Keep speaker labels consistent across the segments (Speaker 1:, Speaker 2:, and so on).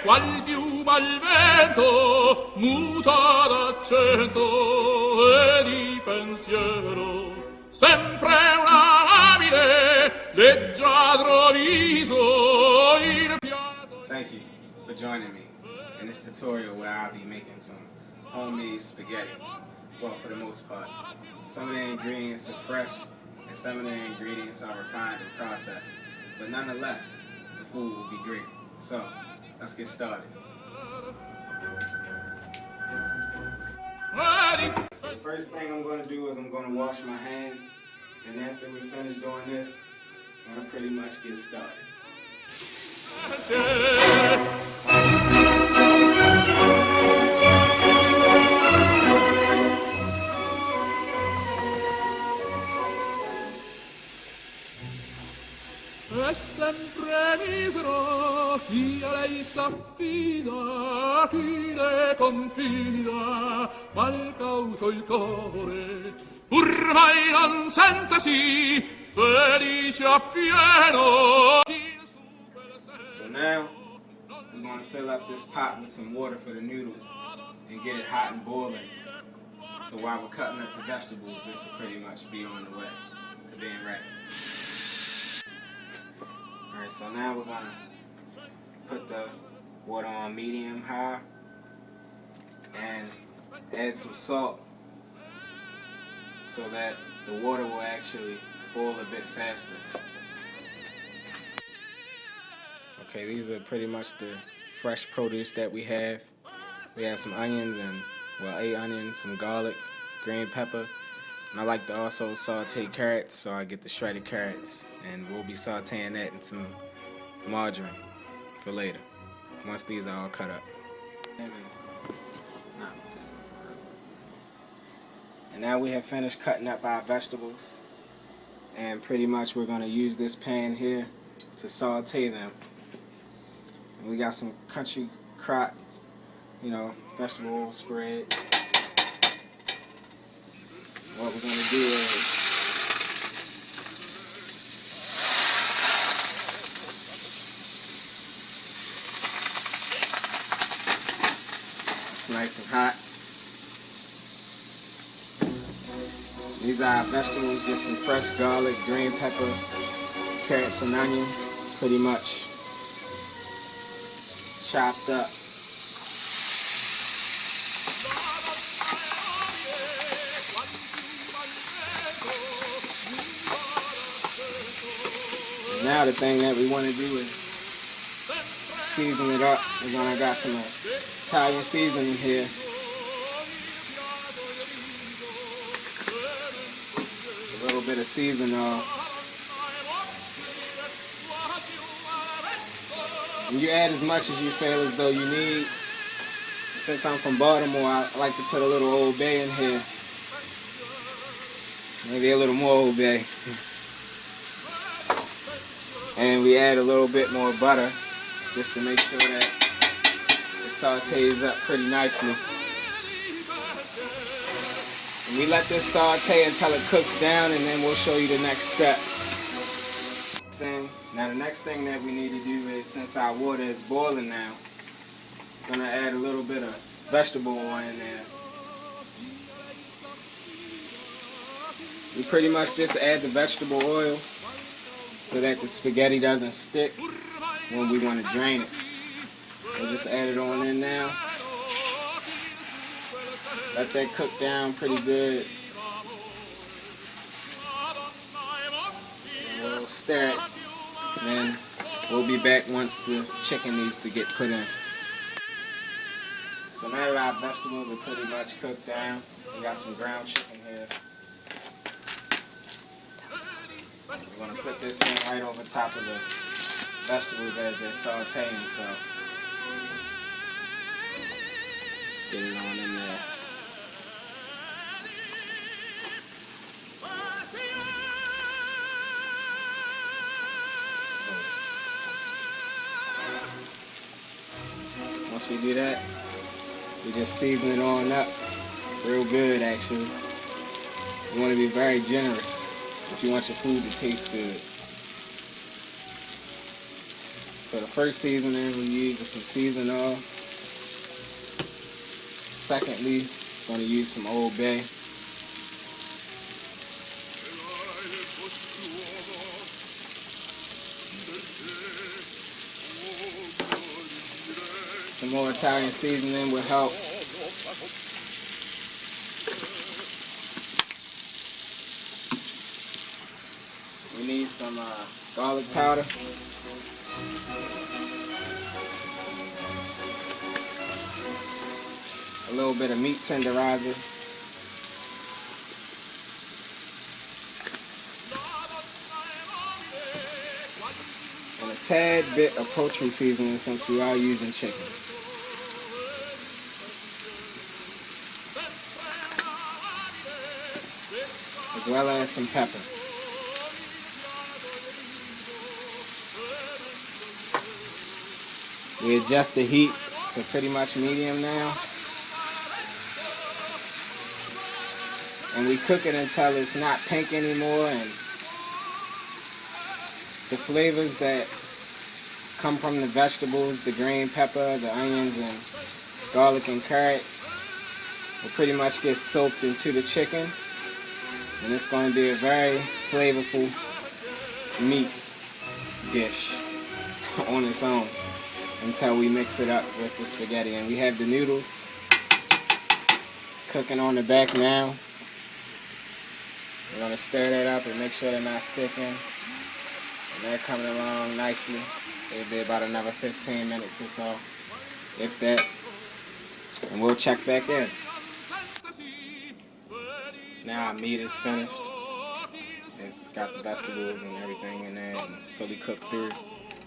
Speaker 1: qual piuma al vento muta d'accento e di pensiero sempre una labile leggiadro viso il piano.
Speaker 2: Thank you for joining me in this tutorial where I'll be making some homemade spaghetti. Well, for the most part. Some of the ingredients are fresh and some of the ingredients are refined and processed. But nonetheless, the food will be great. So, let's get started. So the first thing I'm going to do is I'm going to wash my hands. And after we finish doing this, I'm going to pretty much get started.
Speaker 1: È sempre misero chi a lei s'affida, chi le confida, mal cauto il cuore, pur mai non sentesi felice appieno.
Speaker 2: So now, we're going to fill up this pot with some water for the noodles and get it hot and boiling. So while we're cutting up the vegetables, this will pretty much be on the way to being ready. Alright, so now we're going to put the water on medium high and add some salt so that the water will actually boil a bit faster. Okay, these are pretty much the fresh produce that we have. We have some onions and, well, 8 onions, some garlic, green pepper. And I like to also saute carrots, so I get the shredded carrots. And we'll be sauteing that in some margarine for later, once these are all cut up. And now we have finished cutting up our vegetables. And pretty much we're going to use this pan here to saute them. And we got some country crock, vegetable spread. What we're going to do is it's nice and hot. These are our vegetables, just some fresh garlic, green pepper, carrots and onion, pretty much chopped up. Now the thing that we want to do is season it up. We're gonna got some Italian seasoning here. A little bit of seasoning. And you add as much as you feel as though you need. Since I'm from Baltimore, I like to put a little Old Bay in here. Maybe a little more Old Bay. And we add a little bit more butter just to make sure that it sautés up pretty nicely. And we let this saute until it cooks down, and then we'll show you the next step. Now the next thing that we need to do is, since our water is boiling now, we're going to add a little bit of vegetable oil in there. We pretty much just add the vegetable oil so that the spaghetti doesn't stick when we want to drain it. We'll just add it on in now. Let that cook down pretty good. And we'll stir it. And then we'll be back once the chicken needs to get put in. So now that our vegetables are pretty much cooked down, we got some ground chicken here. We're going to put this in right over top of the vegetables as they're sauteing, so let's get it on in there. Once we do that, we just season it on up real good actually. You want to be very generous if you want your food to taste good. So the first seasoning we use is some seasonal. Secondly, going to use some Old Bay. Some more Italian seasoning will help. We need some garlic powder. A little bit of meat tenderizer. And a tad bit of poultry seasoning since we are using chicken. As well as some pepper. We adjust the heat to pretty much medium now. And we cook it until it's not pink anymore, and the flavors that come from the vegetables, the green pepper, the onions, and garlic and carrots will pretty much get soaked into the chicken. And it's going to be a very flavorful meat dish on its own until we mix it up with the spaghetti. And we have the noodles cooking on the back now. We're going to stir that up and make sure they're not sticking. And they're coming along nicely. It'll be about another 15 minutes or so, if that. And we'll check back in. Now our meat is finished. It's got the vegetables and everything in there, and it's fully cooked through.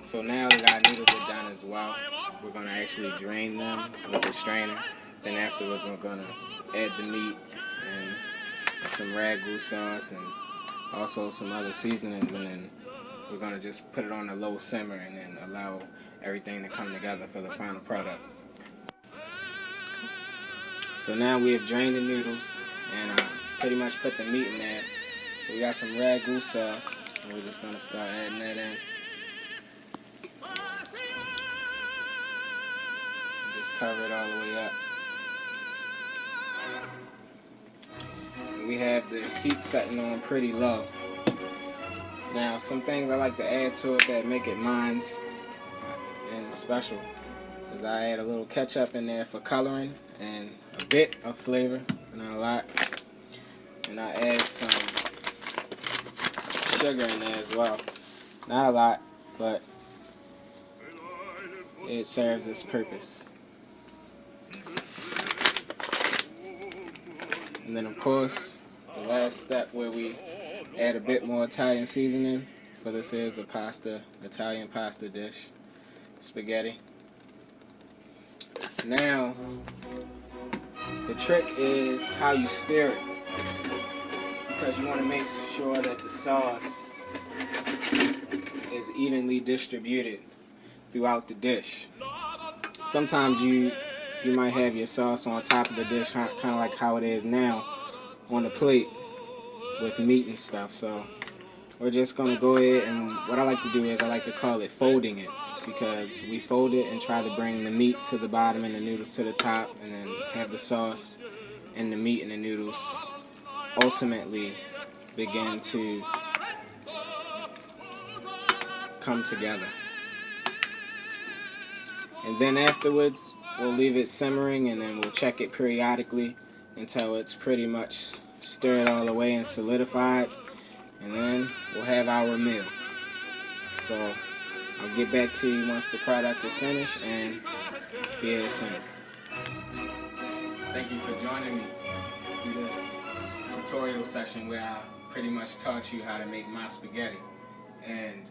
Speaker 2: So now that our noodles are done as well, we're going to actually drain them with the strainer. Then afterwards we're going to add the meat and some ragu sauce and also some other seasonings, and then we're going to just put it on a low simmer and then allow everything to come together for the final product. So now we have drained the noodles and pretty much put the meat in there. So we got some ragu sauce, and we're just going to start adding that in. Just cover it all the way up. And we have the heat setting on pretty low. Now, some things I like to add to it that make it mine's and special is I add a little ketchup in there for coloring and a bit of flavor, not a lot. And I add some sugar in there as well. Not a lot, but it serves its purpose. And then of course, the last step where we add a bit more Italian seasoning, for this is a Italian pasta dish, spaghetti. Now, the trick is how you stir it, because you want to make sure that the sauce is evenly distributed throughout the dish. Sometimes you might have your sauce on top of the dish, kind of like how it is now on the plate with meat and stuff. So we're just going to go ahead, and what I like to do is I like to call it folding it, because we fold it and try to bring the meat to the bottom and the noodles to the top, and then have the sauce and the meat and the noodles ultimately begin to come together. And then afterwards we'll leave it simmering, and then we'll check it periodically until it's pretty much stirred all the way and solidified, and then we'll have our meal. So I'll get back to you once the product is finished and be here soon. Thank you for joining me through this tutorial session where I pretty much taught you how to make my spaghetti. And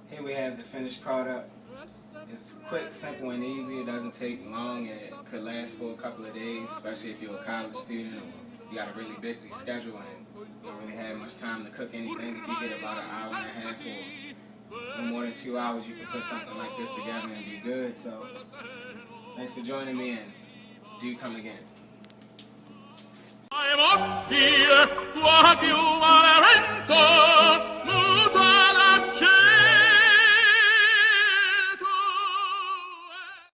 Speaker 2: here we have the finished product. It's quick, simple, and easy. It doesn't take long, and it could last for a couple of days, especially if you're a college student or you got a really busy schedule and don't really have much time to cook anything. If you get about an hour and a half or no more than 2 hours, you can put something like this together and be good. So thanks for joining me, and do come again.
Speaker 1: I'm up here,